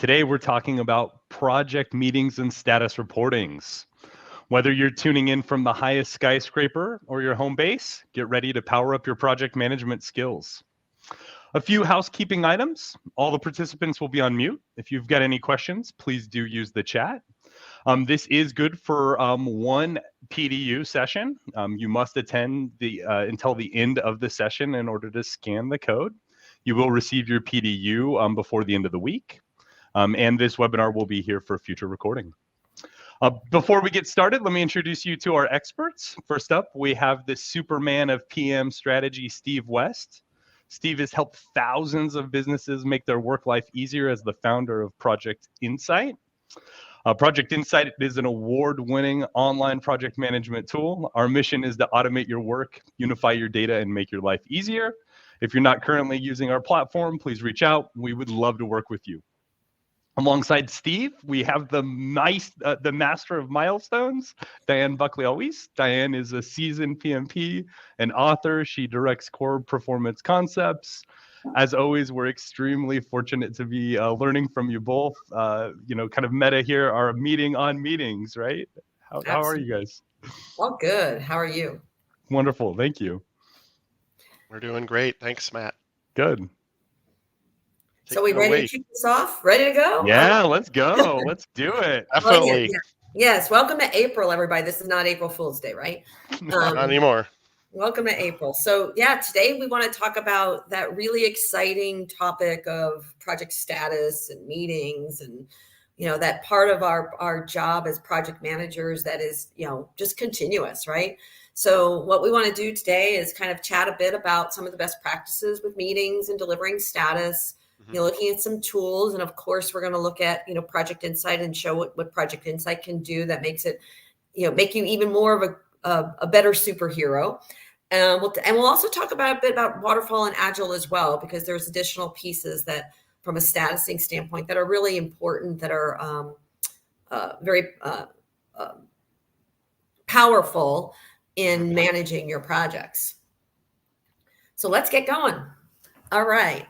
Today, we're talking about project meetings and status reportings. Whether you're tuning in from the highest skyscraper or your home base, get ready to power up your project management skills. A few housekeeping items. All the participants will be on mute. If you've got any questions, please do use the chat. This is good for one PDU session. You must attend until the end of the session in order to scan the code. You will receive your PDU before the end of the week. And this webinar will be here for future recording. Before we get started, let me introduce you to our experts. First up, we have the Superman of PM strategy, Steve West. Steve has helped thousands of businesses make their work life easier as the founder of Project Insight. Project Insight is an award-winning online project management tool. Our mission is to automate your work, unify your data, and make your life easier. If you're not currently using our platform, please reach out. We would love to work with you. Alongside Steve, we have the master of milestones, Diane Buckley Altwies. Diane is a seasoned PMP and author. She directs core performance concepts. As always, we're extremely fortunate to be learning from you both. Kind of meta here, our meeting on meetings, right? How are you guys? Well, good. How are you? Wonderful. Thank you. We're doing great. Thanks, Matt. Good. So we ready to kick this off? Ready to go? Yeah, let's go. Let's do it. Definitely. Yes. Welcome to April, everybody. This is not April Fool's Day, right? Not anymore. Welcome to April. So today we want to talk about that really exciting topic of project status and meetings and, that part of our job as project managers that is, just continuous, right? So what we want to do today is kind of chat a bit about some of the best practices with meetings and delivering status. Looking at some tools, and of course, we're going to look at Project Insight and show what Project Insight can do that makes it, make you even more of a better superhero. And we'll also talk about a bit about waterfall and agile as well, because there's additional pieces that, from a statusing standpoint, that are really important, that are very powerful in managing your projects. So let's get going. All right.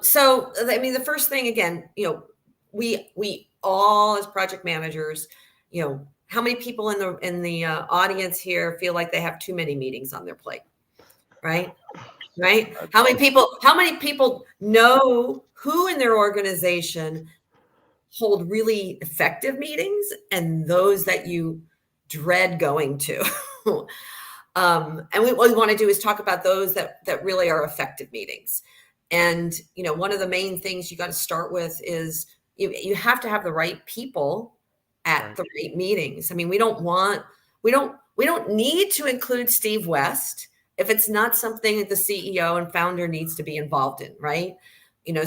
So, the first thing, again, we all as project managers, how many people in the audience here feel like they have too many meetings on their plate, right? Right. How many people know who in their organization hold really effective meetings and those that you dread going to? And what we want to do is talk about those that really are effective meetings. And, one of the main things you got to start with is you have to have the right people at the right meetings. We don't need to include Steve West if it's not something that the CEO and founder needs to be involved in, right?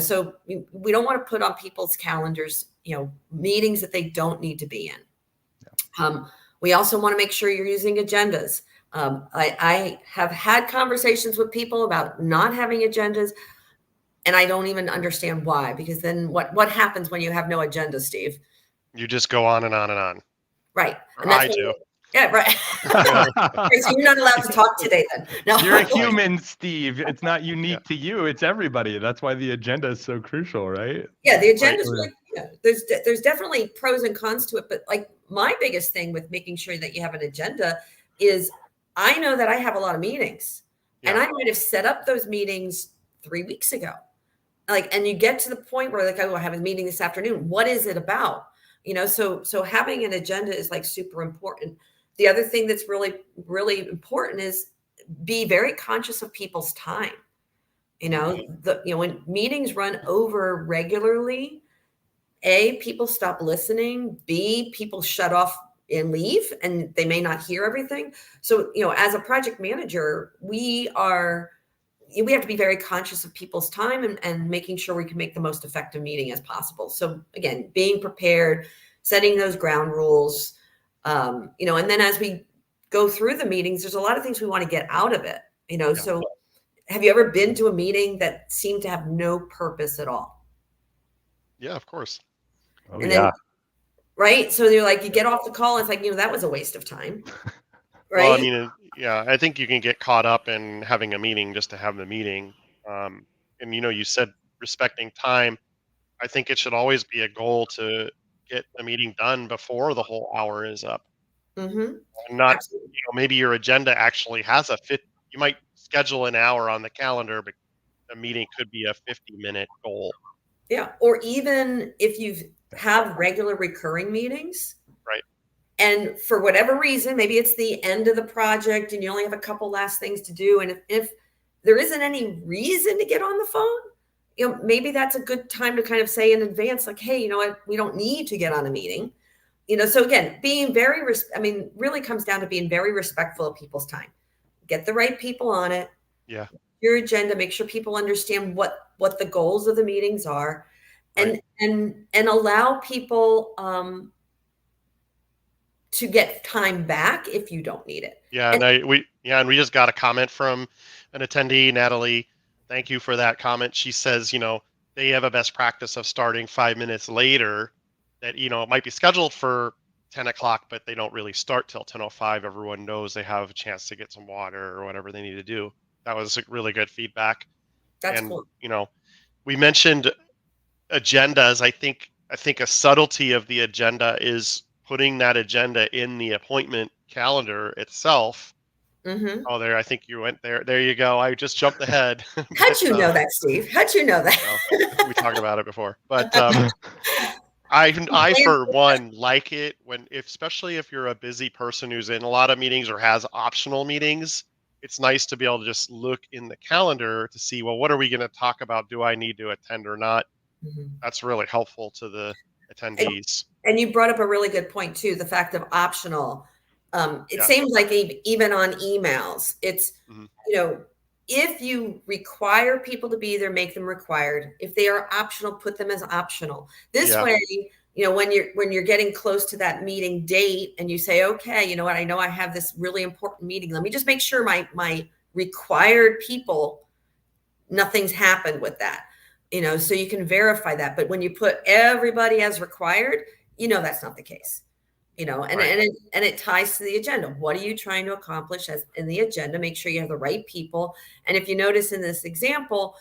So we don't want to put on people's calendars, meetings that they don't need to be in. We also want to make sure you're using agendas. I have had conversations with people about not having agendas. And I don't even understand why, because then what happens when you have no agenda, Steve? You just go on and on and on. Right. And I do. Yeah, right. So you're not allowed to talk today then. No. You're a human, Steve. It's not unique to you. It's everybody. That's why the agenda is so crucial, right? Yeah, the agenda is really, there's definitely pros and cons to it. But like my biggest thing with making sure that you have an agenda is I know that I have a lot of meetings and I might have set up those meetings 3 weeks ago. And you get to the point where I have a meeting this afternoon. What is it about? So having an agenda is super important. The other thing that's really, really important is be very conscious of people's time. When meetings run over regularly, A, people stop listening. B, people shut off and leave, and they may not hear everything. So, as a project manager, we have to be very conscious of people's time and making sure we can make the most effective meeting as possible. So again, being prepared, setting those ground rules, and then as we go through the meetings, there's a lot of things we want to get out of it, So have you ever been to a meeting that seemed to have no purpose at all? Yeah, of course. Oh, and then, right. So you're you get off the call. It's that was a waste of time. Right. Well, I think you can get caught up in having a meeting just to have the meeting. And, you said respecting time. I think it should always be a goal to get the meeting done before the whole hour is up. Mm-hmm. And not, Absolutely. maybe your agenda actually has you might schedule an hour on the calendar, but the meeting could be a 50-minute goal. Yeah. Or even if you have regular recurring meetings. Right. And for whatever reason, maybe it's the end of the project and you only have a couple last things to do. And if there isn't any reason to get on the phone, maybe that's a good time to kind of say in advance, like, hey, you know what, we don't need to get on a meeting. So again, being really comes down to being very respectful of people's time. Get the right people on it. Yeah. Your agenda, make sure people understand what the goals of the meetings are, and Right. and allow people to get time back if you don't need it. Yeah, and we just got a comment from an attendee, Natalie. Thank you for that comment. She says, they have a best practice of starting 5 minutes later. That it might be scheduled for 10 o'clock, but they don't really start till 10:05. Everyone knows they have a chance to get some water or whatever they need to do. That was really good feedback. That's And cool. we mentioned agendas. I think a subtlety of the agenda is putting that agenda in the appointment calendar itself. Mm-hmm. Oh, I think you went there. There you go. I just jumped ahead. How'd you know that, Steve? How'd you know that? We talked about it before, but I for one like it especially if you're a busy person who's in a lot of meetings or has optional meetings. It's nice to be able to just look in the calendar to see, well, what are we going to talk about? Do I need to attend or not? Mm-hmm. That's really helpful to the attendees. And you brought up a really good point too, the fact of optional. It Yeah. seems like even on emails, it's, Mm-hmm. If you require people to be there, make them required. If they are optional, put them as optional. This way, when you're getting close to that meeting date and you say, okay, you know what, I know I have this really important meeting. Let me just make sure my required people, nothing's happened with that, so you can verify that. But when you put everybody as required, that's not the case. And it ties to the agenda. What are you trying to accomplish as in the agenda? Make sure you have the right people. And if you notice in this example,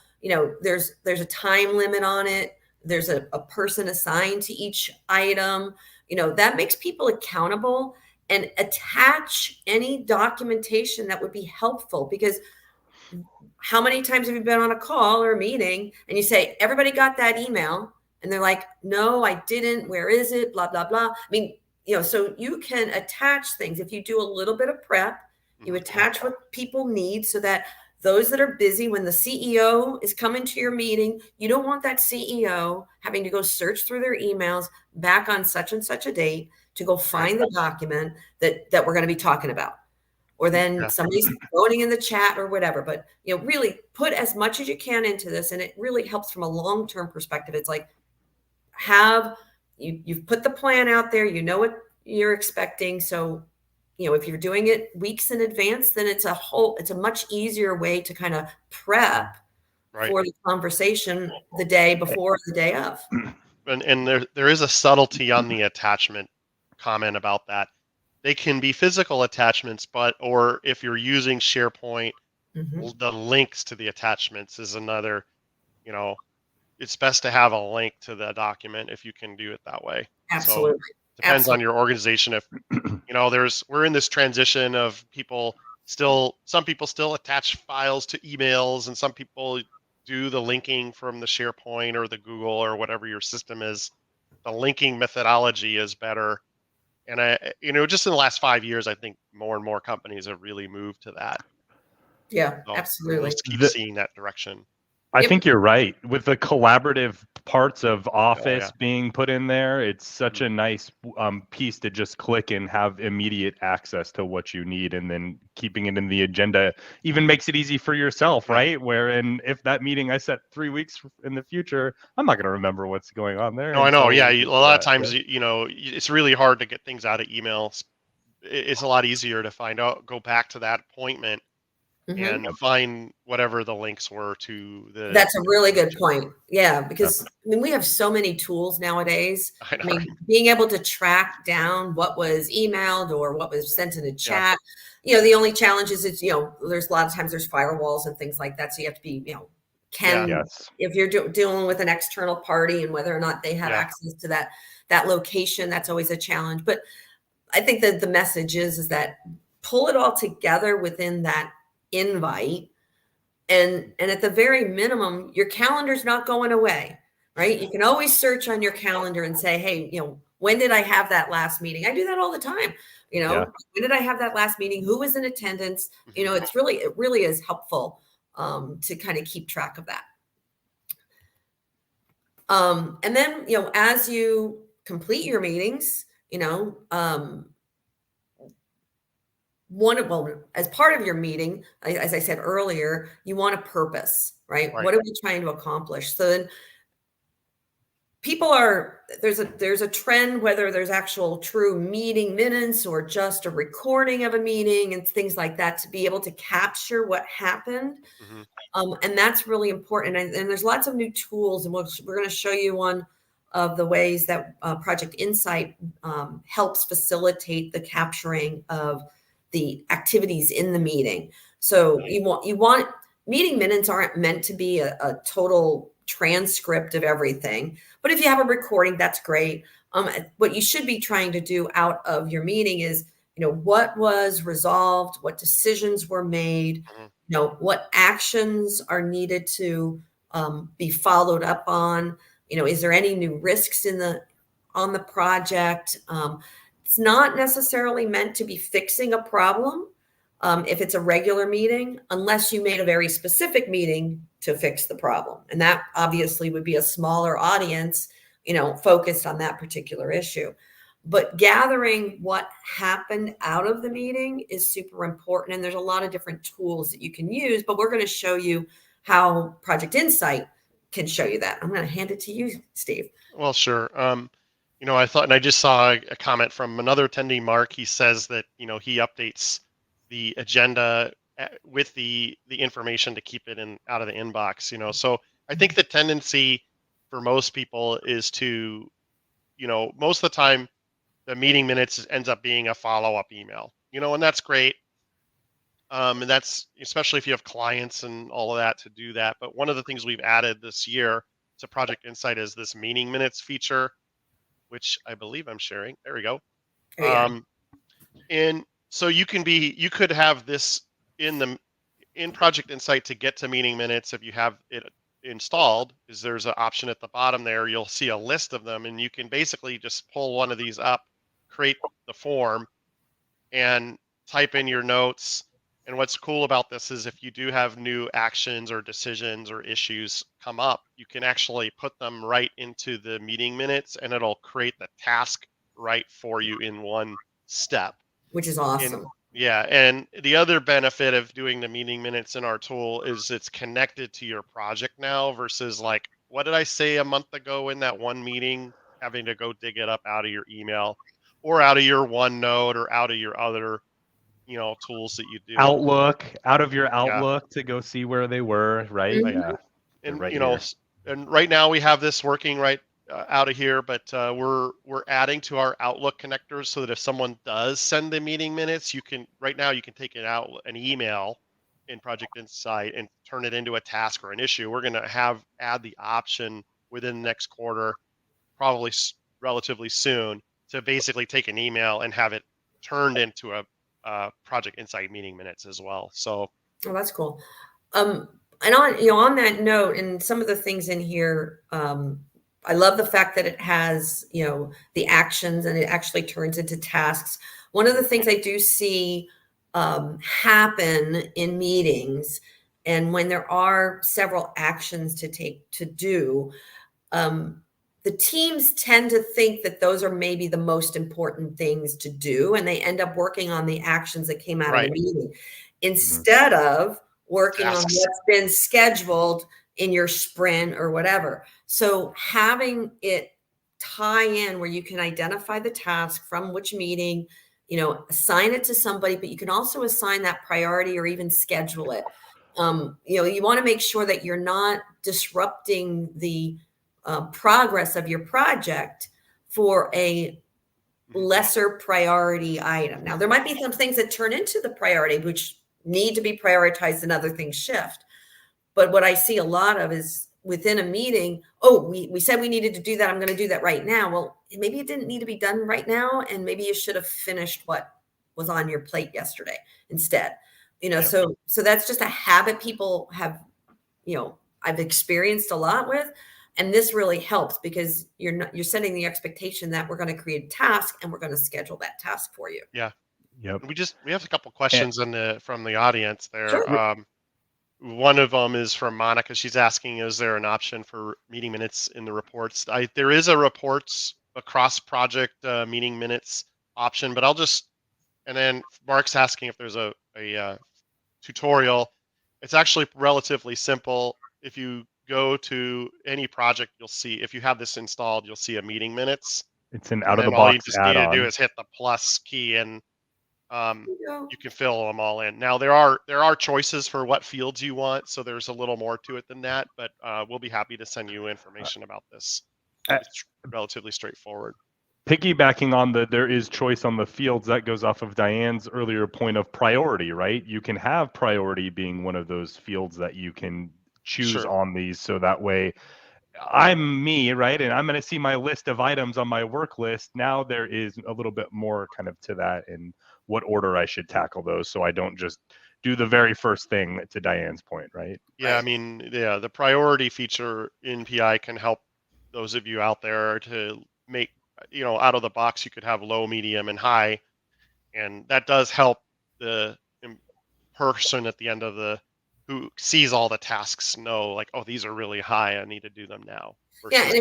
there's a time limit on it. There's a person assigned to each item. That makes people accountable, and attach any documentation that would be helpful. Because how many times have you been on a call or a meeting and you say, everybody got that email? And they're like, no, I didn't. Where is it? Blah, blah, blah. So you can attach things. If you do a little bit of prep, you attach what people need, so that those that are busy, when the CEO is coming to your meeting, you don't want that CEO having to go search through their emails back on such and such a date to go find the document that we're going to be talking about. Or then somebody's voting in the chat or whatever. But, really put as much as you can into this. And it really helps from a long-term perspective. It's like, you've put the plan out there, what you're expecting. So, if you're doing it weeks in advance, then it's a much easier way to kind of prep for the conversation the day before, the day of. And there is a subtlety on the attachment comment about that. They can be physical attachments, or if you're using SharePoint, the links to the attachments is another, it's best to have a link to the document if you can do it that way. Absolutely. So depends on your organization. If, we're in this transition of some people still attach files to emails, and some people do the linking from the SharePoint or the Google or whatever your system is. The linking methodology is better. And just in the last 5 years, I think more and more companies have really moved to that. Yeah, so absolutely. We'll keep seeing that direction. I think you're right. With the collaborative parts of Office being put in there, it's such a nice piece to just click and have immediate access to what you need, and then keeping it in the agenda even makes it easy for yourself, right? Wherein if that meeting I set 3 weeks in the future, I'm not going to remember what's going on there. No, I know. Yeah, a lot of times, it's really hard to get things out of emails. It's a lot easier to go back to that appointment and find whatever the links were to the. That's a really good point. Yeah, because we have so many tools nowadays. Being able to track down what was emailed or what was sent in a chat. The only challenge is there's a lot of times there's firewalls and things like that, so you have to be can, Yes. if you're dealing with an external party and whether or not they have access to that location, that's always a challenge. But I think that the message is that pull it all together within that invite. And at the very minimum, your calendar's not going away, right? You can always search on your calendar and say, hey, when did I have that last meeting? I do that all the time. When did I have that last meeting? Who was in attendance? It really is helpful to kind of keep track of that. And then, as you complete your meetings, as part of your meeting, as I said earlier, you want a purpose, right? What are we trying to accomplish? So then there's a trend, whether there's actual true meeting minutes or just a recording of a meeting and things like that, to be able to capture what happened. And that's really important. And there's lots of new tools, and we're going to show you one of the ways that Project Insight helps facilitate the capturing of the activities in the meeting. So you want meeting minutes aren't meant to be a total transcript of everything, but if you have a recording, that's great. What you should be trying to do out of your meeting is, what was resolved, what decisions were made, what actions are needed to be followed up on. Is there any new risks on the project? It's not necessarily meant to be fixing a problem if it's a regular meeting, unless you made a very specific meeting to fix the problem. And that obviously would be a smaller audience, focused on that particular issue. But gathering what happened out of the meeting is super important. And there's a lot of different tools that you can use, but we're going to show you how Project Insight can show you that. I'm going to hand it to you, Steve. Well, sure. I thought, and I just saw a comment from another attendee, Mark. He says that, he updates the agenda with the information to keep it out of the inbox, So I think the tendency for most people is to, most of the time, the meeting minutes ends up being a follow-up email, and that's great. And that's especially if you have clients and all of that to do that. But one of the things we've added this year to Project Insight is this meeting minutes feature, which I believe I'm sharing. There we go. And so you could have this in Project Insight to get to meeting minutes. If you have it installed, is there's an option at the bottom there. You'll see a list of them, and you can basically just pull one of these up, create the form, and type in your notes. And what's cool about this is if you do have new actions or decisions or issues come up, you can actually put them right into the meeting minutes, and it'll create the task right for you in one step. Which is awesome. And the other benefit of doing the meeting minutes in our tool is it's connected to your project now versus like, what did I say a month ago in that one meeting, having to go dig it up out of your email or out of your OneNote or out of your other tools that you do. Out of your Outlook to go see where they were, right? Mm-hmm. Yeah. And right and right now we have this working right out of here, but we're adding to our Outlook connectors so that if someone does send the meeting minutes, you can take it out an email in Project Insight and turn it into a task or an issue. We're going to add the option within the next quarter, probably relatively soon, to basically take an email and have it turned into a Project Insight meeting minutes as well. So, that's cool. And on that note, and some of the things in here, I love the fact that it has, the actions and it actually turns into tasks. One of the things I do see happen in meetings, and when there are several actions to do, the teams tend to think that those are maybe the most important things to do, and they end up working on the actions that came out of the meeting instead of working on what's been scheduled in your sprint or whatever. So having it tie in where you can identify the task from which meeting, assign it to somebody, but you can also assign that priority or even schedule it. You want to make sure that you're not disrupting the progress of your project for a lesser priority item. Now, there might be some things that turn into the priority, which need to be prioritized and other things shift. But what I see a lot of is within a meeting, oh, we said we needed to do that. I'm going to do that right now. Well, maybe it didn't need to be done right now. And maybe you should have finished what was on your plate yesterday instead. So that's just a habit people have, I've experienced a lot with. And this really helps because you're setting the expectation that we're going to create a task and we're going to schedule that task for you. Yeah. Yep. We have a couple questions from the audience there. Sure. One of them is from Monica. She's asking, is there an option for meeting minutes in the reports? There is a reports across project meeting minutes option, but and then Mark's asking if there's a tutorial. It's actually relatively simple. If you go to any project, you'll see, if you have this installed, you'll see a meeting minutes. It's an out of the all you box just need to do add-on. is hit the plus key and you can fill them all in. Now there are choices for what fields you want, so there's a little more to it than that, but we'll be happy to send you information about this. It's relatively straightforward. Piggybacking on there is choice on the fields, that goes off of Diane's earlier point of priority, right? You can have priority being one of those fields that you can choose on these, so that way I'm me, right? And I'm going to see my list of items on my work list. Now there is a little bit more kind of to that and what order I should tackle those, so I don't just do the very first thing, to Diane's point, right? Yeah, I mean, the priority feature in PI can help those of you out there to make, out of the box, you could have low, medium, and high. And that does help the person at the end of who sees all the tasks know, like, oh, these are really high, I need to do them now. Yeah,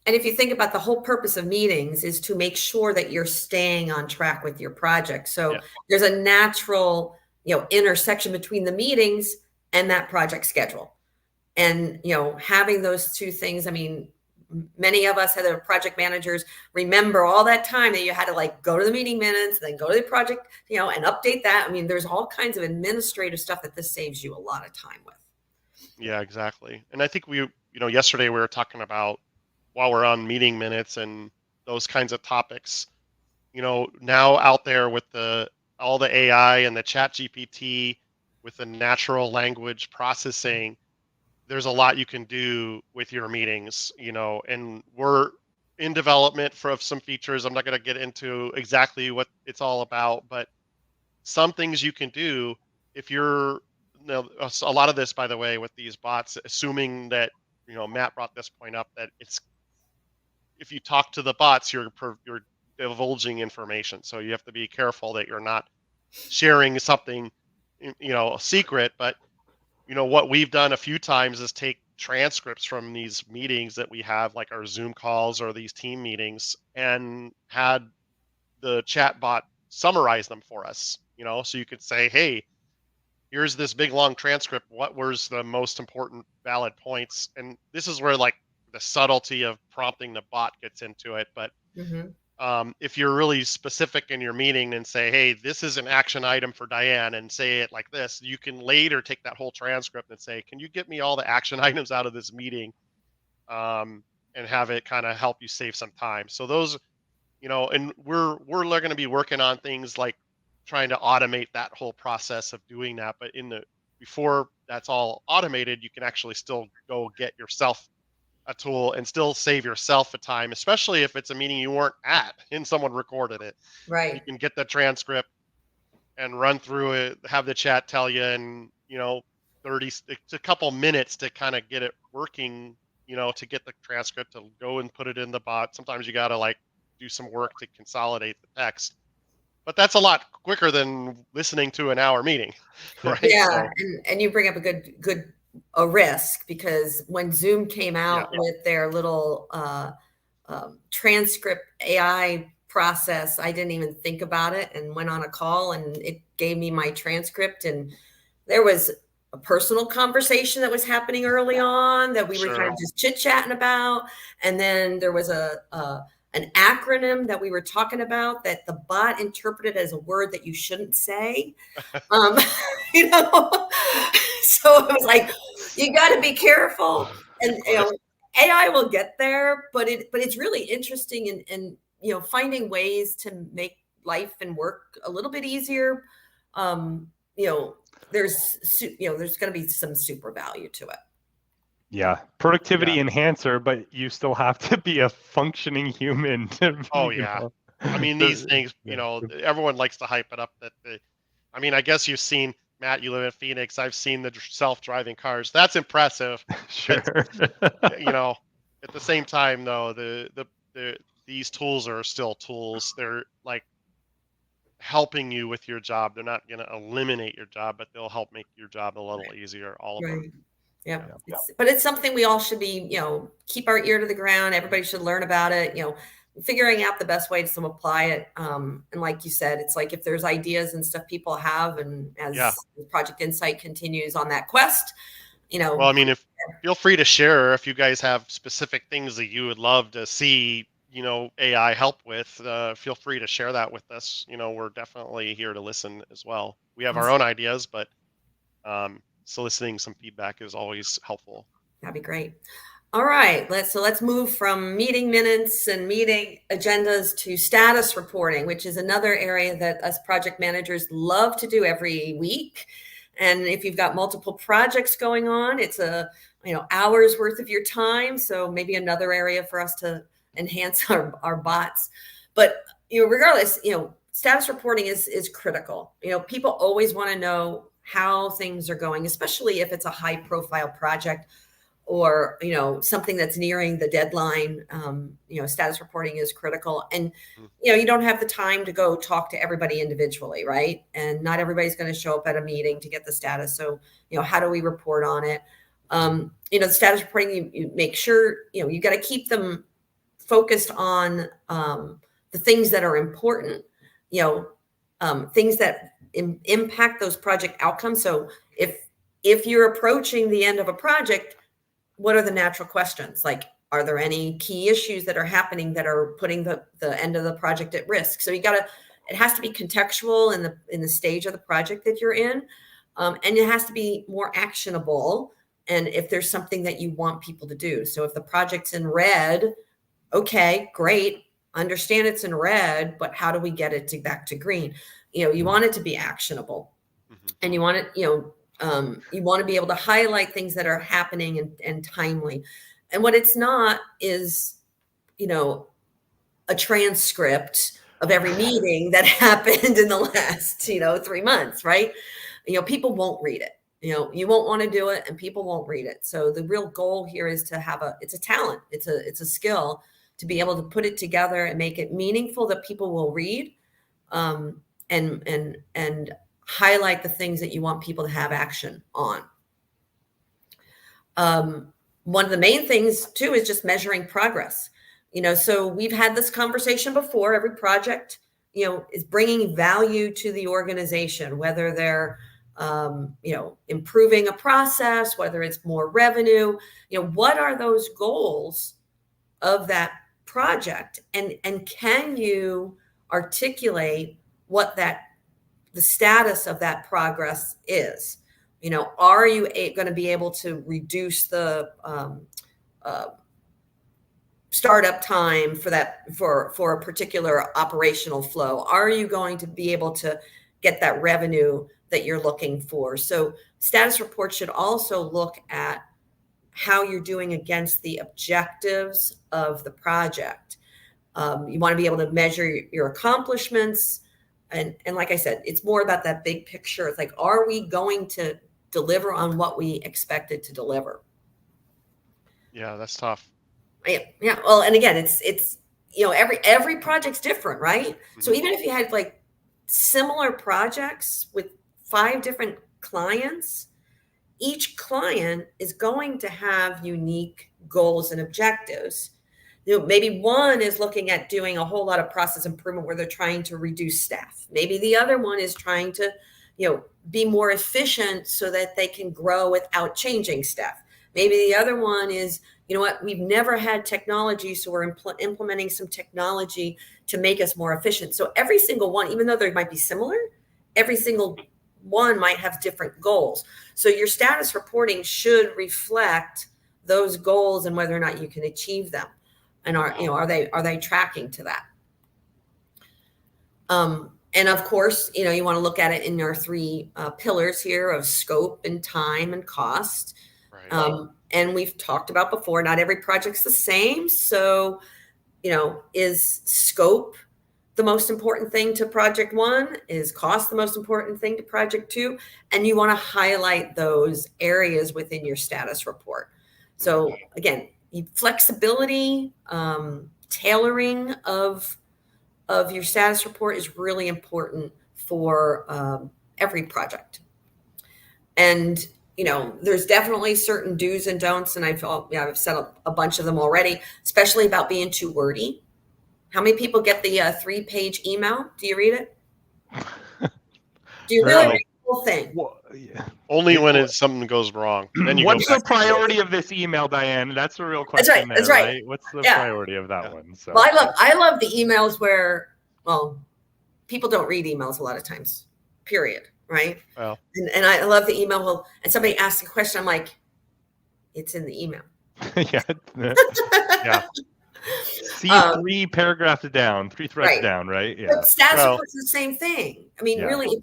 and if you think about the whole purpose of meetings is to make sure that you're staying on track with your project. So there's a natural, intersection between the meetings and that project schedule. And, having those two things, I mean, many of us other project managers remember all that time that you had to go to the meeting minutes, then go to the project, and update that. I mean, there's all kinds of administrative stuff that this saves you a lot of time with. Yeah, exactly. And I think yesterday we were talking about, while we're on meeting minutes and those kinds of topics, now out there with all the AI and the chat GPT with the natural language processing, there's a lot you can do with your meetings, and we're in development for some features. I'm not going to get into exactly what it's all about, but some things you can do if you're, a lot of this, by the way, with these bots, assuming that, Matt brought this point up, that if you talk to the bots, you're divulging information. So you have to be careful that you're not sharing something, a secret. But, what we've done a few times is take transcripts from these meetings that we have, like our Zoom calls or these team meetings, and had the chat bot summarize them for us, so you could say, hey, here's this big long transcript. What was the most important valid points? And this is where the subtlety of prompting the bot gets into it. But if you're really specific in your meeting and say, hey, this is an action item for Diane, and say it like this, you can later take that whole transcript and say, can you get me all the action items out of this meeting? And have it kind of help you save some time. So those, and we're going to be working on things like trying to automate that whole process of doing that. But before that's all automated, you can actually still go get yourself a tool and still save yourself a time, especially if it's a meeting you weren't at and someone recorded it. Right. You can get the transcript and run through it, have the chat tell you in, 30, it's a couple minutes to kind of get it working, to get the transcript to go and put it in the bot. Sometimes you got to do some work to consolidate the text. But that's a lot quicker than listening to an hour meeting, right? Yeah, and you bring up a risk, because when Zoom came out with their little transcript AI process, I didn't even think about it and went on a call and it gave me my transcript, and there was a personal conversation that was happening early on that we were kind of just chit-chatting about, and then there was an acronym that we were talking about that the bot interpreted as a word that you shouldn't say. So it was like, you got to be careful, and AI will get there, but it's really interesting and finding ways to make life and work a little bit easier. there's going to be some super value to it. Yeah, productivity enhancer, but you still have to be a functioning human. I mean, these things, everyone likes to hype it up I guess you've seen, Matt, you live in Phoenix. I've seen the self-driving cars. That's impressive. Sure. At the same time, though, these tools are still tools. They're like helping you with your job. They're not going to eliminate your job, but they'll help make your job a little easier. All of them. Yeah. But it's something we all should be, keep our ear to the ground. Everybody should learn about it, figuring out the best way to apply it. And like you said, it's like if there's ideas and stuff people have, and as Project Insight continues on that quest, Well, I mean, feel free to share if you guys have specific things that you would love to see, AI help with. Feel free to share that with us. We're definitely here to listen as well. We have our own ideas, but soliciting some feedback is always helpful. That'd be great. All right, let's move from meeting minutes and meeting agendas to status reporting, which is another area that us project managers love to do every week. And if you've got multiple projects going on, it's hours worth of your time. So maybe another area for us to enhance our bots. But regardless, status reporting is critical. People always want to know how things are going, especially if it's a high profile project or, something that's nearing the deadline. Status reporting is critical. And, you don't have the time to go talk to everybody individually, right? And not everybody's going to show up at a meeting to get the status. So, how do we report on it? The status reporting, you make sure, you got to keep them focused on the things that are important, things that impact those project outcomes. So if you're approaching the end of a project, what are the natural questions? Like, are there any key issues that are happening that are putting the end of the project at risk? So it has to be contextual in the stage of the project that you're in. And it has to be more actionable. And if there's something that you want people to do. So if the project's in red, okay, great. Understand it's in red, but how do we get it back to green? You want it to be actionable, and you want it, you want to be able to highlight things that are happening and timely. And what it's not is, a transcript of every meeting that happened in the last, 3 months, right? People won't read it. You won't want to do it, and people won't read it. So the real goal here is to have it's a talent. It's a skill to be able to put it together and make it meaningful that people will read, and highlight the things that you want people to have action on. One of the main things too is just measuring progress. So we've had this conversation before. Every project, is bringing value to the organization, whether they're, improving a process, whether it's more revenue, what are those goals of that project? And can you articulate what the status of that progress is? Are you going to be able to reduce the startup time for a particular operational flow? Are you going to be able to get that revenue that you're looking for? So status reports should also look at how you're doing against the objectives of the project. You want to be able to measure your accomplishments. And like I said, it's more about that big picture. It's like, are we going to deliver on what we expected to deliver? Yeah, that's tough. Yeah. Well, and again, it's every project's different, right? Mm-hmm. So even if you had like similar projects with 5 different clients, each client is going to have unique goals and objectives. Maybe one is looking at doing a whole lot of process improvement where they're trying to reduce staff. Maybe the other one is trying to, be more efficient so that they can grow without changing staff. Maybe the other one is, we've never had technology, so we're implementing some technology to make us more efficient. So every single one, even though they might be similar, every single one might have different goals. So your status reporting should reflect those goals and whether or not you can achieve them. And are they tracking to that? And of course, you want to look at it in our three pillars here of scope and time and cost. Right. And we've talked about before, not every project's the same. So, is scope the most important thing to project one? Is cost the most important thing to project two? And you want to highlight those areas within your status report. So again, flexibility, tailoring of your status report is really important for every project. And there's definitely certain do's and don'ts, and I've said a bunch of them already, especially about being too wordy. How many people get the 3-page email? Do you read it? Do you really read the whole thing? Well, yeah. Only when something goes wrong. Then you What's go the back. priority of this email, Diane? That's the real question. That's right. What's the Yeah. priority of that one? So, Well, I love the emails where, people don't read emails a lot of times, period. Right. Well, and I love the email. And somebody asks a question. I'm like, it's in the email. yeah. Yeah. See 3 paragraphs down, 3 threads down, right? Yeah. But status reports is the same thing. I mean, Yeah. really,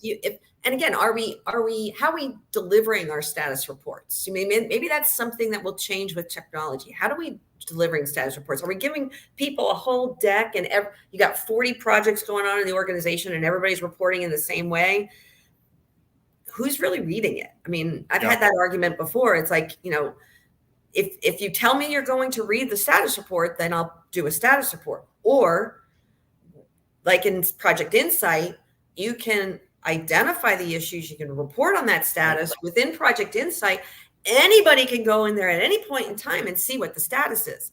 and again, how are we delivering our status reports? I mean, maybe that's something that will change with technology. How do we delivering status reports? Are we giving people a whole deck and you got 40 projects going on in the organization and everybody's reporting in the same way? Who's really reading it? I mean, I've had that argument before. It's like, if you tell me you're going to read the status report, then I'll do a status report. Or like in Project Insight, you can identify the issues. You can report on that status within Project Insight. Anybody can go in there at any point in time and see what the status is.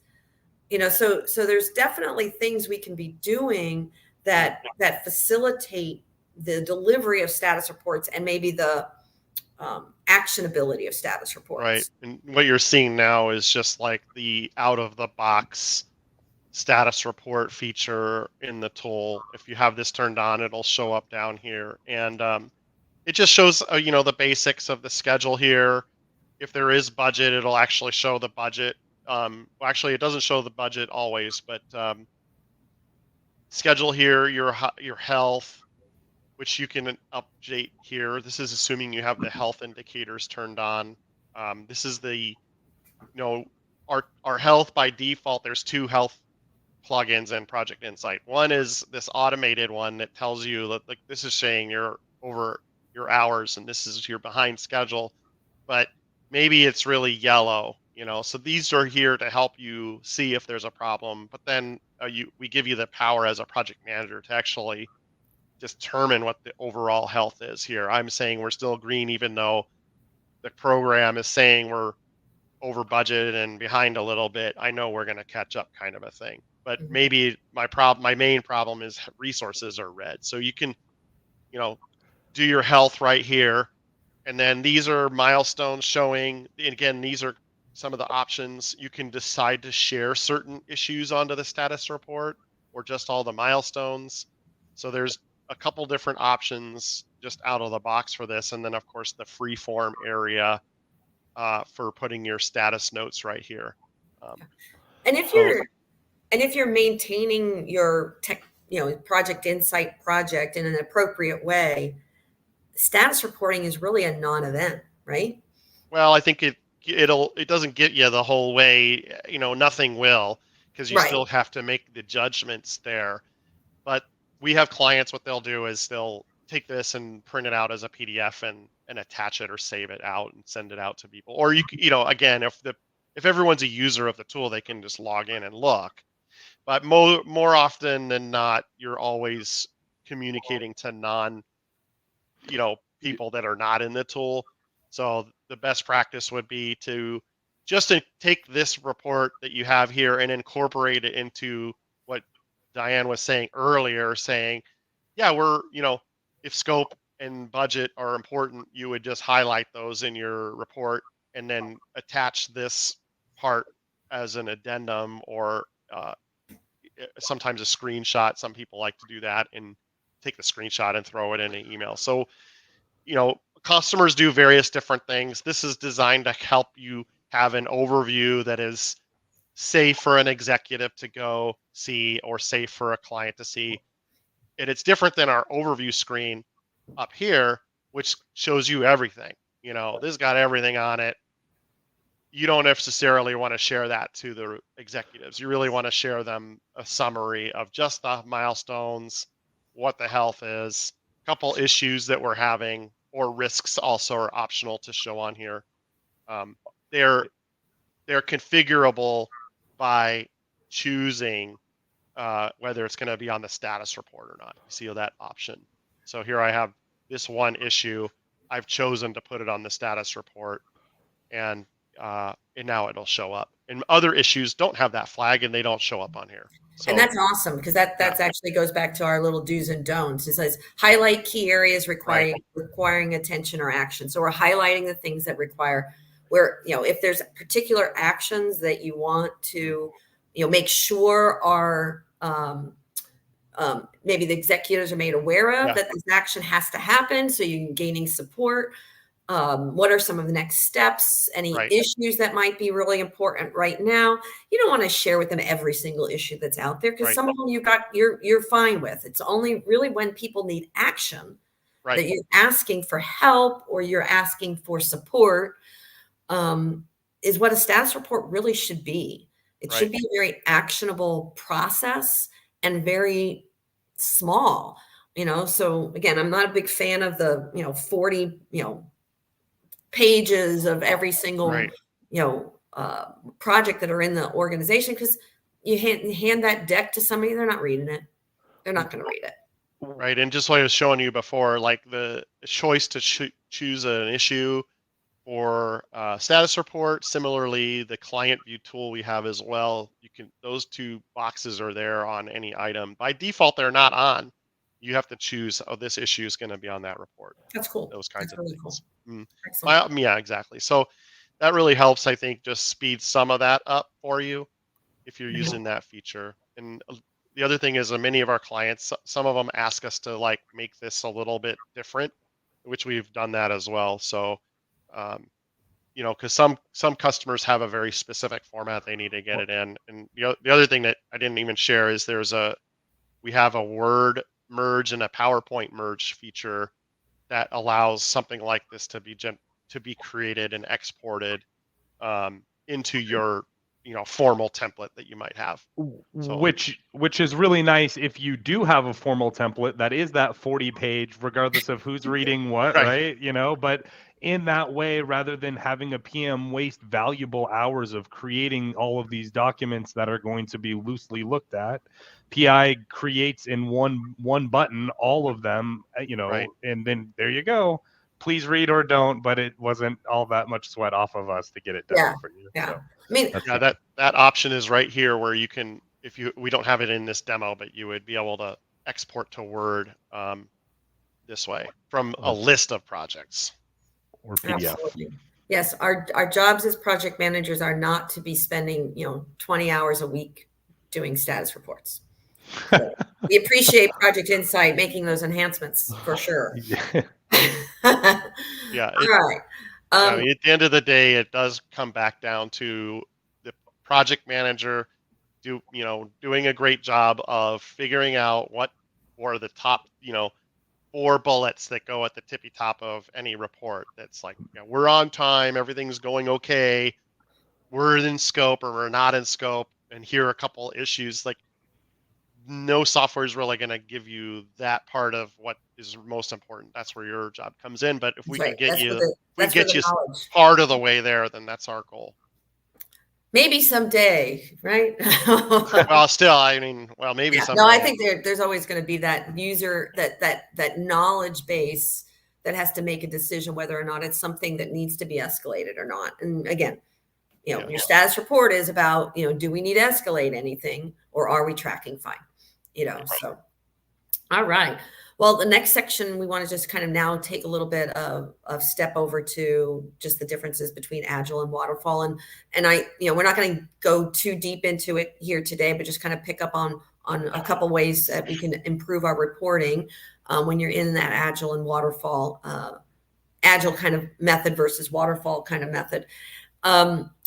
So there's definitely things we can be doing that facilitate the delivery of status reports and maybe the actionability of status reports. Right. And what you're seeing now is just like the out of the box status report feature in the tool. If you have this turned on, it'll show up down here. And it just shows, the basics of the schedule here. If there is budget, it'll actually show the budget. Actually, it doesn't show the budget always, but schedule here, your health, which you can update here. This is assuming you have the health indicators turned on. This is the, our health by default. There's 2 health plugins in Project Insight. One is this automated one that tells you that, like, this is saying you're over your hours and this is your behind schedule, but maybe it's really yellow. So these are here to help you see if there's a problem. But then we give you the power as a project manager to actually determine what the overall health is here. I'm saying we're still green, even though the program is saying we're over budget and behind a little bit. I know we're going to catch up, kind of a thing. But maybe my main problem is resources are red. So you can, do your health right here. And then these are milestones showing, and again, these are some of the options. You can decide to share certain issues onto the status report or just all the milestones. So there's a couple different options just out of the box for this. And then of course the free form area for putting your status notes right here. And if you're maintaining your Project Insight project in an appropriate way, status reporting is really a non-event, right? Well, I think it doesn't get you the whole way. Nothing will, because you still have to make the judgments there. But we have clients, what they'll do is they'll take this and print it out as a PDF and attach it or save it out and send it out to people. Or again, if everyone's a user of the tool, they can just log in and look. But more often than not, you're always communicating to people that are not in the tool. So the best practice would be to take this report that you have here and incorporate it into what Diane was saying earlier, saying, if scope and budget are important, you would just highlight those in your report and then attach this part as an addendum or sometimes a screenshot. Some people like to do that and take the screenshot and throw it in an email. So, customers do various different things. This is designed to help you have an overview that is safe for an executive to go see or safe for a client to see. And it's different than our overview screen up here, which shows you everything. This has got everything on it. You don't necessarily want to share that to the executives. You really want to share them a summary of just the milestones, what the health is, a couple issues that we're having, or risks also are optional to show on here. They're configurable by choosing whether it's going to be on the status report or not. You see that option. So here I have this one issue. I've chosen to put it on the status report, and now it'll show up. And other issues don't have that flag, and they don't show up on here. So, and that's awesome, because that's actually goes back to our little do's and don'ts. It says highlight key areas requiring attention or action. So we're highlighting the things that require, where, if there's particular actions that you want to, make sure are maybe the executives are made aware of that this action has to happen, so you're gaining support. What are some of the next steps? Any issues that might be really important right now? You don't want to share with them every single issue that's out there, because some of them you're fine with. It's only really when people need action that you're asking for help or you're asking for support, is what a status report really should be. It should be a very actionable process and very small. So again, I'm not a big fan of the 40 pages of every single project that are in the organization, because you hand that deck to somebody, they're not reading it. They're not going to read it. Right. And just like I was showing you before, like the choice to choose an issue or status report. Similarly, the client view tool we have as well. Those two boxes are there on any item. By default, they're not on. You have to choose, this issue is going to be on that report. That's cool. Those kinds of really things. Cool. Yeah, exactly. So that really helps, I think, just speed some of that up for you if you're using that feature. And the other thing is, many of our clients, some of them ask us to make this a little bit different, which we've done that as well. So, because some customers have a very specific format they need to get it in. And the other thing that I didn't even share is we have a Word merge and a PowerPoint merge feature that allows something like this to be created and exported into your formal template that you might have. So, which is really nice if you do have a formal template that is that 40-page, regardless of who's reading what, right? But in that way, rather than having a PM waste valuable hours of creating all of these documents that are going to be loosely looked at, PI creates in one button all of them, and then there you go. Please read or don't, but it wasn't all that much sweat off of us to get it done for you. Yeah. So, I mean, that option is right here, where you can, we don't have it in this demo, but you would be able to export to Word this way from a list of projects or PDF. Absolutely. Yes, our jobs as project managers are not to be spending 20 hours a week doing status reports. So we appreciate Project Insight making those enhancements for sure. Yeah. All right. At the end of the day, it does come back down to the project manager doing a great job of figuring out what are the top 4 bullets that go at the tippy top of any report. That's like, we're on time, everything's going okay, we're in scope or we're not in scope, and here are a couple issues. Like, no software is really going to give you that part of what is most important. That's where your job comes in. But if we can get you part of the way there, then that's our goal. Maybe someday, right? Well, still, maybe someday. No, I think there's always going to be that user, that knowledge base that has to make a decision whether or not it's something that needs to be escalated or not. And again, your status report is about, do we need to escalate anything, or are we tracking fine? So, all right. Well, the next section, we want to just kind of now take a little bit of step over to just the differences between Agile and Waterfall. And we're not going to go too deep into it here today, but just kind of pick up on a couple ways that we can improve our reporting when you're in that Agile and Waterfall, Agile kind of method versus Waterfall kind of method.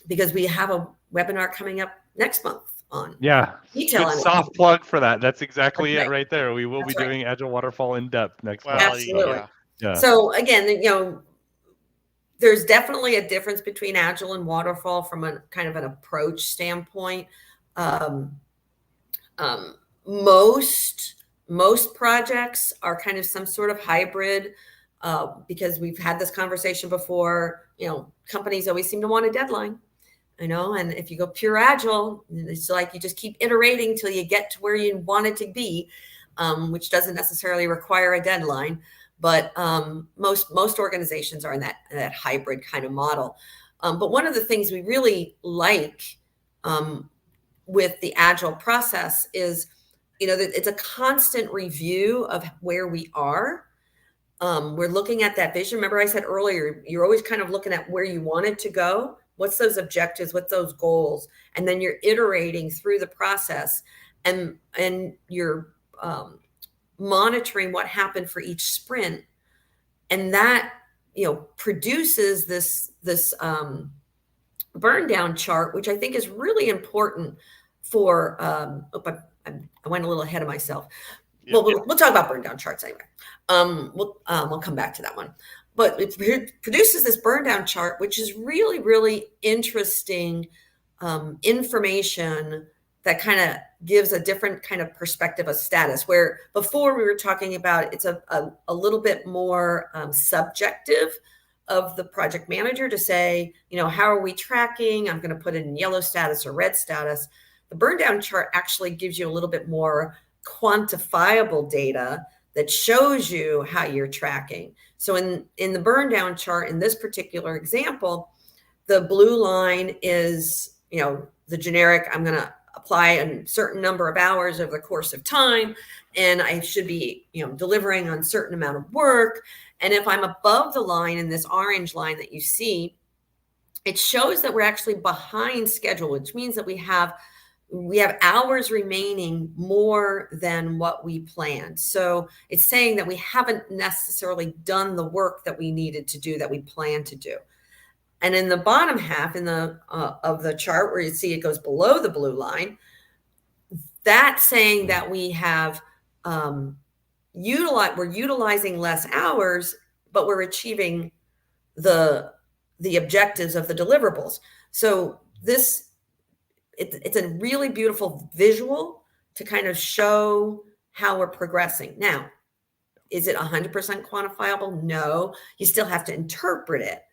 Because we have a webinar coming up next month on Yeah, detail good on it. soft plug for that. That's exactly That's it right there. We will That's be right. doing Agile Waterfall in depth next month. Well, Absolutely. yeah. Yeah. So again, there's definitely a difference between Agile and Waterfall from a kind of an approach standpoint. Most projects are kind of some sort of hybrid, because we've had this conversation before. Companies always seem to want a deadline, and if you go pure Agile, it's like you just keep iterating till you get to where you want it to be, which doesn't necessarily require a deadline. But most organizations are in that hybrid kind of model. But one of the things we really like with the Agile process is, that it's a constant review of where we are. We're looking at that vision. Remember I said earlier, you're always kind of looking at where you want it to go. What's those objectives? What's those goals? And then you're iterating through the process, and you're monitoring what happened for each sprint. And that, produces this burn down chart, which I think is really important for, I went a little ahead of myself. Well, we'll talk about burn down charts anyway. We'll come back to that one. But it produces this burn down chart, which is really, really interesting information that kind of gives a different kind of perspective of status, where before we were talking about it's a little bit more subjective of the project manager to say, how are we tracking? I'm going to put it in yellow status or red status. The burn down chart actually gives you a little bit more quantifiable data that shows you how you're tracking. So in the burn down chart, in this particular example, the blue line is, the generic, I'm going to apply a certain number of hours over the course of time, and I should be, delivering on a certain amount of work. And if I'm above the line in this orange line that you see, it shows that we're actually behind schedule, which means that we have hours remaining more than what we planned. So it's saying that we haven't necessarily done the work that we needed to do, that we planned to do. And in the bottom half of the chart, where you see it goes below the blue line, that's saying that we have we're utilizing less hours, but we're achieving the objectives of the deliverables. So it's a really beautiful visual to kind of show how we're progressing. Now, is it 100% quantifiable? No, you still have to interpret it,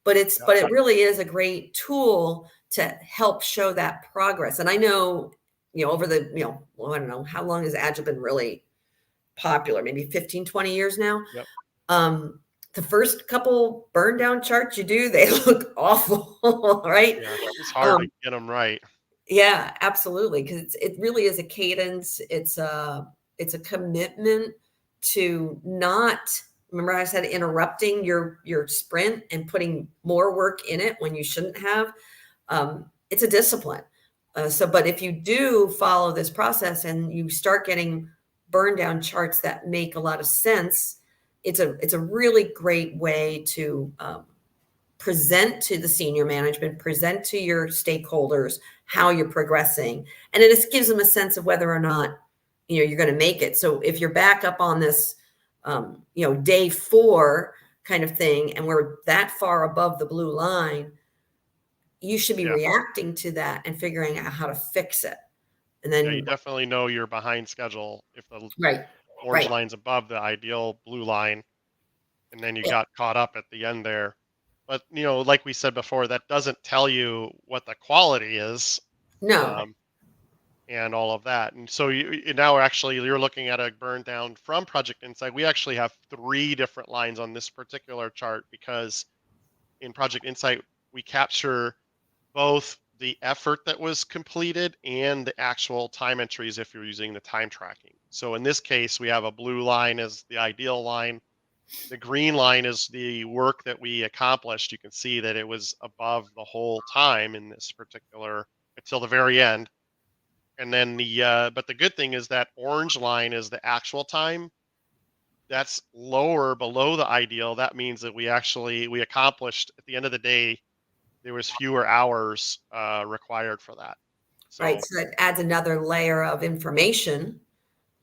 but it really is a great tool to help show that progress. And I know, over the, I don't know, how long has Agile been really popular? Maybe 15, 20 years now. Yep. The first couple burn down charts you do, they look awful, right? Yeah, it's hard to get them right. Yeah, absolutely. Because it really is a cadence. It's a commitment to not, remember I said interrupting your sprint and putting more work in it when you shouldn't have. It's a discipline. But if you do follow this process and you start getting burn down charts that make a lot of sense, it's a really great way to present to the senior management, present to your stakeholders how you're progressing. And it just gives them a sense of whether or not, you're going to make it. So if you're back up on this, day 4 kind of thing, and we're that far above the blue line, you should be reacting to that and figuring out how to fix it. And then you definitely know you're behind schedule if the right. orange line's above the ideal blue line, and then you got caught up at the end there. But, like we said before, that doesn't tell you what the quality is. No. And all of that. And so you're looking at a burn down from Project Insight. We actually have 3 different lines on this particular chart, because in Project Insight, we capture both the effort that was completed and the actual time entries if you're using the time tracking. So in this case, we have a blue line as the ideal line. The green line is the work that we accomplished. You can see that it was above the whole time in this particular, until the very end. And then but the good thing is that orange line is the actual time. That's lower below the ideal. That means that we accomplished, at the end of the day, there was fewer hours required for that. So, right. So that adds another layer of information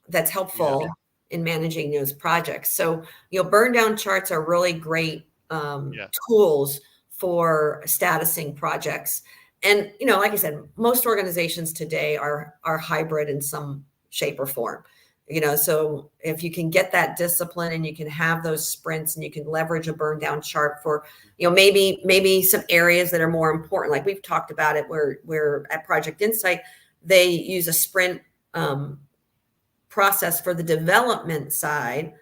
that's helpful in managing those projects. So, burn down charts are really great tools for statusing projects. And, like I said, most organizations today are hybrid in some shape or form. So if you can get that discipline and you can have those sprints and you can leverage a burn down chart for, maybe some areas that are more important, like we've talked about it, where at Project Insight, they use a sprint process for the development side,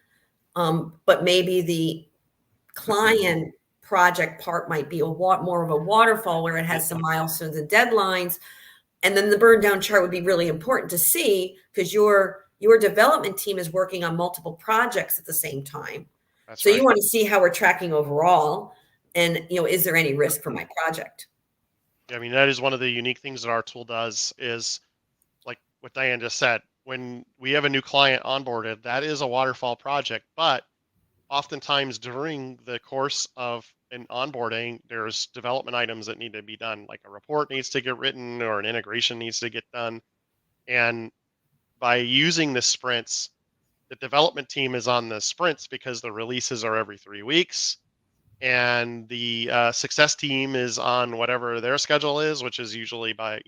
but maybe the client project part might be more of a waterfall where it has some milestones and deadlines. And then the burn down chart would be really important to see, because your development team is working on multiple projects at the same time. That's so right. You want to see how we're tracking overall, and is there any risk for my project? I mean, that is one of the unique things that our tool does, is like what Diane just said. When we have a new client onboarded, that is a waterfall project, but oftentimes during the course of an onboarding, there's development items that need to be done, like a report needs to get written or an integration needs to get done. And by using the sprints, the development team is on the sprints because the releases are every 3 weeks. And the success team is on whatever their schedule is, which is usually by,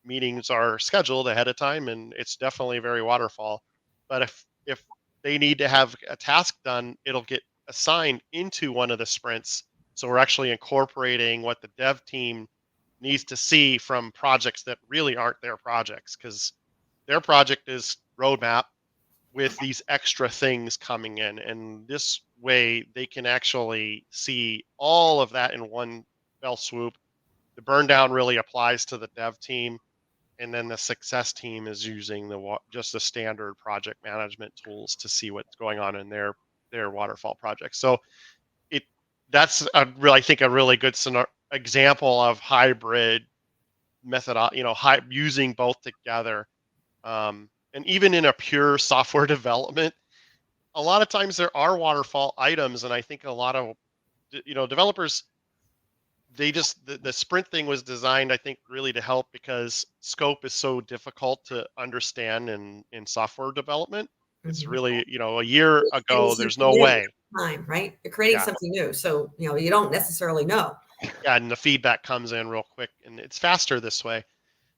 meetings are scheduled ahead of time, and it's definitely very waterfall. But if they need to have a task done, it'll get assigned into one of the sprints. So we're actually incorporating what the dev team needs to see from projects that really aren't their projects, because their project is roadmap with these extra things coming in. And this way they can actually see all of that in one fell swoop. The burn down really applies to the dev team. And then the success team is using just the standard project management tools to see what's going on in their waterfall projects. So that's I think a really good example of hybrid method, using both together. And even in a pure software development, a lot of times there are waterfall items, and I think a lot of developers, they just the sprint thing was designed, I think, really to help, because scope is so difficult to understand in software development. It's really, a year ago, there's no way. Time, right? You're creating something new, so you don't necessarily know. Yeah, and the feedback comes in real quick, and it's faster this way.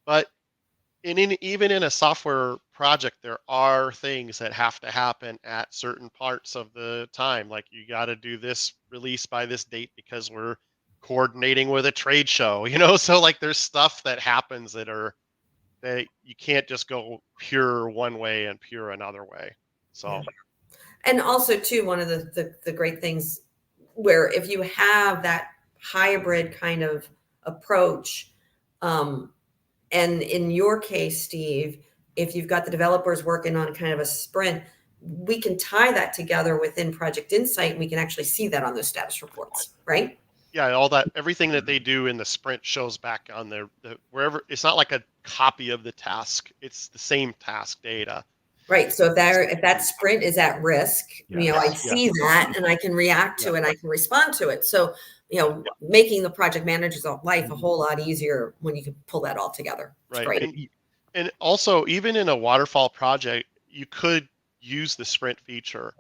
But even in a software project, there are things that have to happen at certain parts of the time. Like, you got to do this release by this date because we're coordinating with a trade show, so like there's stuff that happens that you can't just go pure one way and pure another way. So, and also too, one of the great things, where if you have that hybrid kind of approach, and in your case, Steve, if you've got the developers working on kind of a sprint, we can tie that together within Project Insight, and we can actually see that on those status reports, right? Yeah, everything that they do in the sprint shows back on the wherever. It's not like a copy of the task; it's the same task data. Right. So if that sprint is at risk, I see that, and I can react to it, and I can respond to it. So, making the project manager's life a whole lot easier when you can pull that all together. It's great. And also, even in a waterfall project, you could use the sprint feature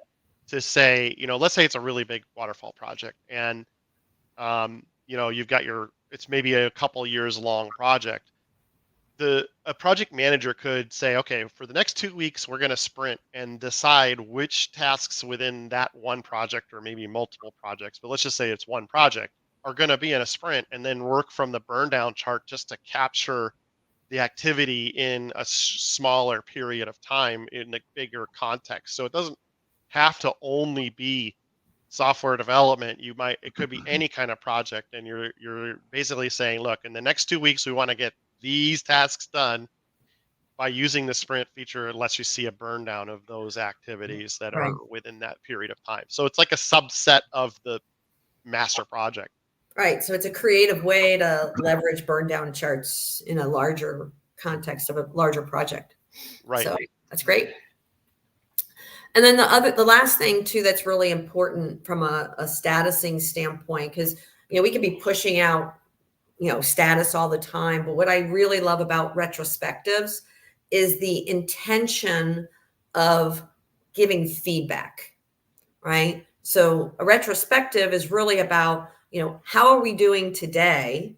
to say, let's say it's a really big waterfall project, and you've got it's maybe a couple years long project. A project manager could say, okay, for the next 2 weeks, we're going to sprint and decide which tasks within that one project, or maybe multiple projects, but let's just say it's one project, are going to be in a sprint, and then work from the burn down chart just to capture the activity in a smaller period of time in a bigger context. So it doesn't have to only be software development. It could be any kind of project, and you're basically saying, look, in the next 2 weeks, we want to get these tasks done. By using the sprint feature, it lets you see a burn down of those activities that are within that period of time. So it's like a subset of the master project. Right. So it's a creative way to leverage burn down charts in a larger context of a larger project. Right. So that's great. And then the last thing too that's really important from a statusing standpoint, because we could be pushing out status all the time. But what I really love about retrospectives is the intention of giving feedback, right? So a retrospective is really about, how are we doing today,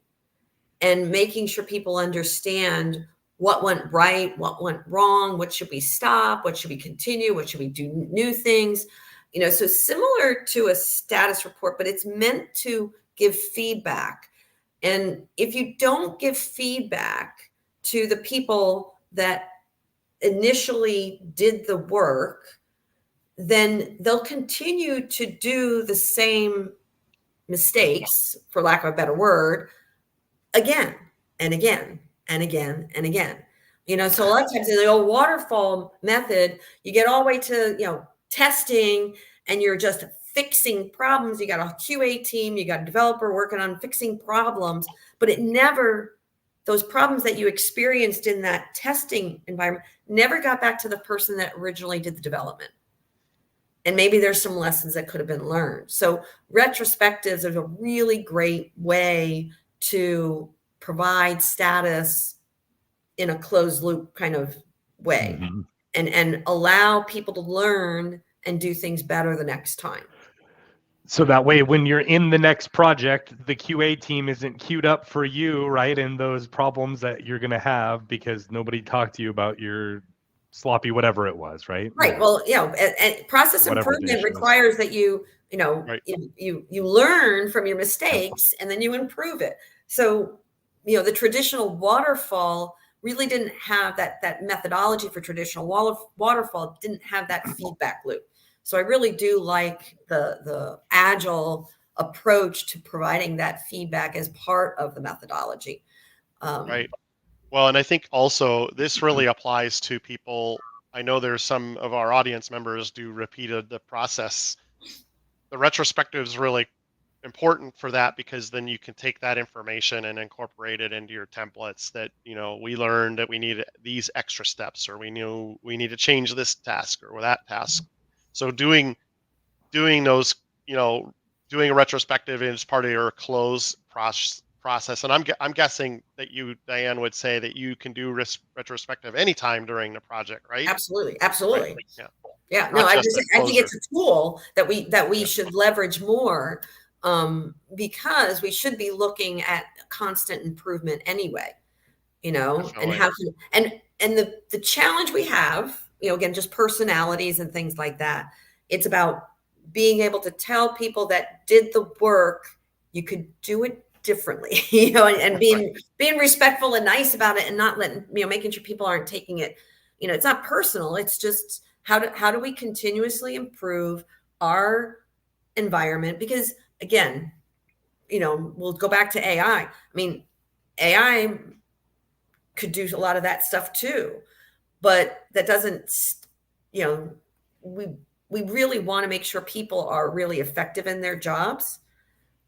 and making sure people understand what went right, what went wrong, what should we stop, what should we continue, what should we do new things, so similar to a status report, but it's meant to give feedback. And if you don't give feedback to the people that initially did the work, then they'll continue to do the same mistakes, for lack of a better word, again and again and again and again. So a lot of times in the old waterfall method, you get all the way to, testing, and you're just fixing problems. You got a QA team, you got a developer working on fixing problems, but those problems that you experienced in that testing environment never got back to the person that originally did the development. And maybe there's some lessons that could have been learned. So retrospectives are a really great way to provide status in a closed loop kind of way, and allow people to learn and do things better the next time. So that way, when you're in the next project, the QA team isn't queued up for you, right? And those problems that you're going to have because nobody talked to you about your sloppy whatever it was, right? Right. Well, and process improvement requires that you learn from your mistakes and then you improve it. So, the traditional waterfall really didn't have that methodology for traditional waterfall, didn't have that feedback loop. So I really do like the agile approach to providing that feedback as part of the methodology. Right. Well, and I think also this really applies to people. I know there's some of our audience members do repeated the process. The retrospective is really important for that, because then you can take that information and incorporate it into your templates that, we learned that we need these extra steps, or we knew we need to change this task or that task. So doing those, doing a retrospective is part of your close process. And I'm guessing that you, Diane, would say that you can do retrospective anytime during the project, right? Absolutely. Right? Yeah. No, I think it's a tool that we should leverage more, because we should be looking at constant improvement anyway, Definitely. and how can, and the challenge we have, again, just personalities and things like that. It's about being able to tell people that did the work, you could do it differently, and being respectful and nice about it, and not letting, making sure people aren't taking it, it's not personal. It's just how do we continuously improve our environment? Because again, we'll go back to AI. I mean, AI could do a lot of that stuff too, but that doesn't, we really want to make sure people are really effective in their jobs,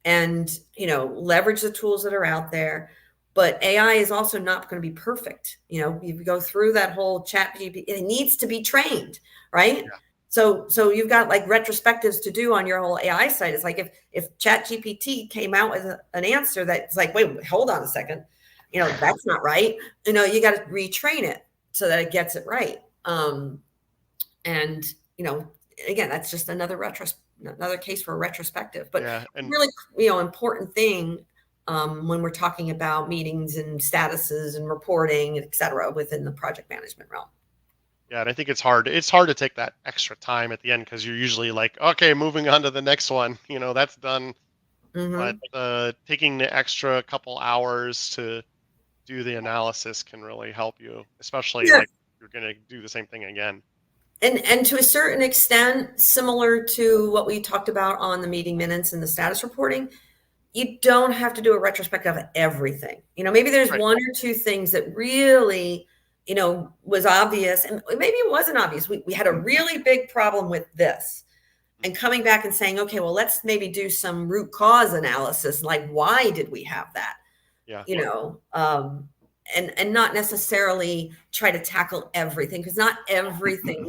and, leverage the tools that are out there. But AI is also not going to be perfect. You go through that whole chat GPT, it needs to be trained, right? Yeah. So you've got like retrospectives to do on your whole AI site. It's like if chat GPT came out with an answer that's like, wait, hold on a second, that's not right. You got to retrain it so that it gets it right. And, again, that's just another case for a retrospective, but really, important thing when we're talking about meetings and statuses and reporting, et cetera, within the project management realm. Yeah, and I think it's hard to take that extra time at the end, because you're usually like, okay, moving on to the next one, that's done. Mm-hmm. But taking the extra couple hours to do the analysis can really help you, especially like you're going to do the same thing again. And to a certain extent, similar to what we talked about on the meeting minutes and the status reporting, you don't have to do a retrospective of everything. Maybe there's one or two things that really, was obvious, and maybe it wasn't obvious. We had a really big problem with this, and coming back and saying, okay, well, let's maybe do some root cause analysis. Like, why did we have that? Yeah. And not necessarily try to tackle everything, because not everything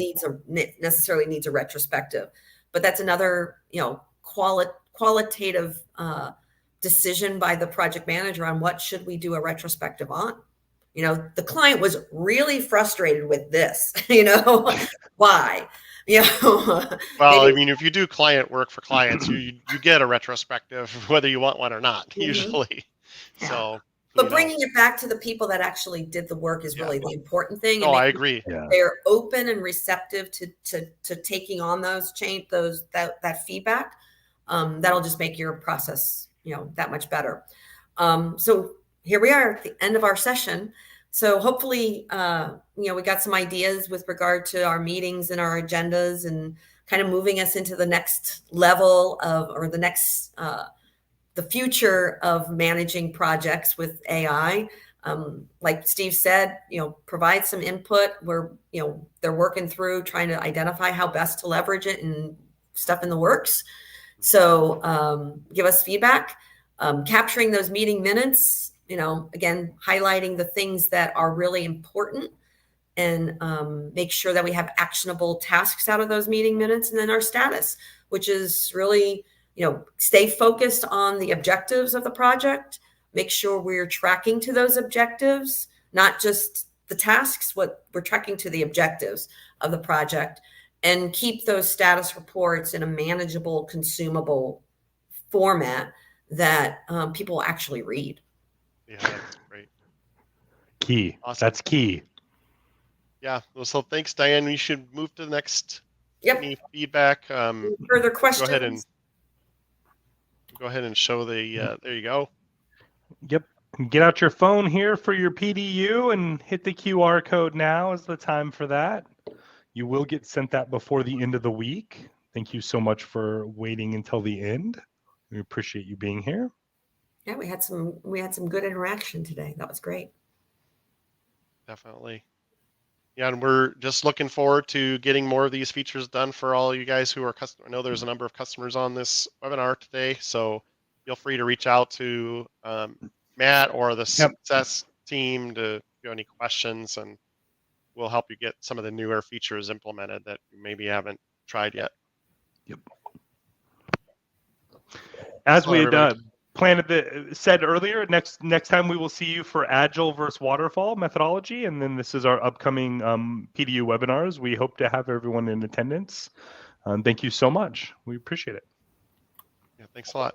necessarily needs a retrospective. But that's another, qualitative decision by the project manager on what should we do a retrospective on. The client was really frustrated with this, why? Well, I mean, if you do client work for clients, you get a retrospective whether you want one or not, usually. Yeah. So, but bringing it back to the people that actually did the work is really the important thing. Oh, I agree. Yeah. They're open and receptive to taking on that feedback. That'll just make your process, that much better. So here we are at the end of our session. So hopefully, we got some ideas with regard to our meetings and our agendas, and kind of moving us into the next level the future of managing projects with AI. Like Steve said, provide some input where, they're working through trying to identify how best to leverage it and stuff in the works. So give us feedback, capturing those meeting minutes, again, highlighting the things that are really important, and make sure that we have actionable tasks out of those meeting minutes. And then our status, which is really, stay focused on the objectives of the project, make sure we're tracking to those objectives, not just the tasks, what we're tracking to the objectives of the project, and keep those status reports in a manageable, consumable format that people actually read. Yeah, that's great. Key. Awesome. That's key. Yeah. Well, so thanks, Diane. We should move to the next. Yep. Any feedback? Further questions? Go ahead and show the. There you go. Yep. Get out your phone here for your PDU and hit the QR code. Now is the time for that. You will get sent that before the end of the week. Thank you so much for waiting until the end. We appreciate you being here. Yeah, we had some good interaction today. That was great. Definitely. Yeah, and we're just looking forward to getting more of these features done for all you guys who are customers. I know there's a number of customers on this webinar today, so feel free to reach out to Matt or the success team to do any questions, and we'll help you get some of the newer features implemented that you maybe haven't tried yet. Yep. As we had said earlier, next time we will see you for Agile versus Waterfall methodology, and then this is our upcoming PDU webinars. We hope to have everyone in attendance. Thank you so much. We appreciate it. Yeah, thanks a lot.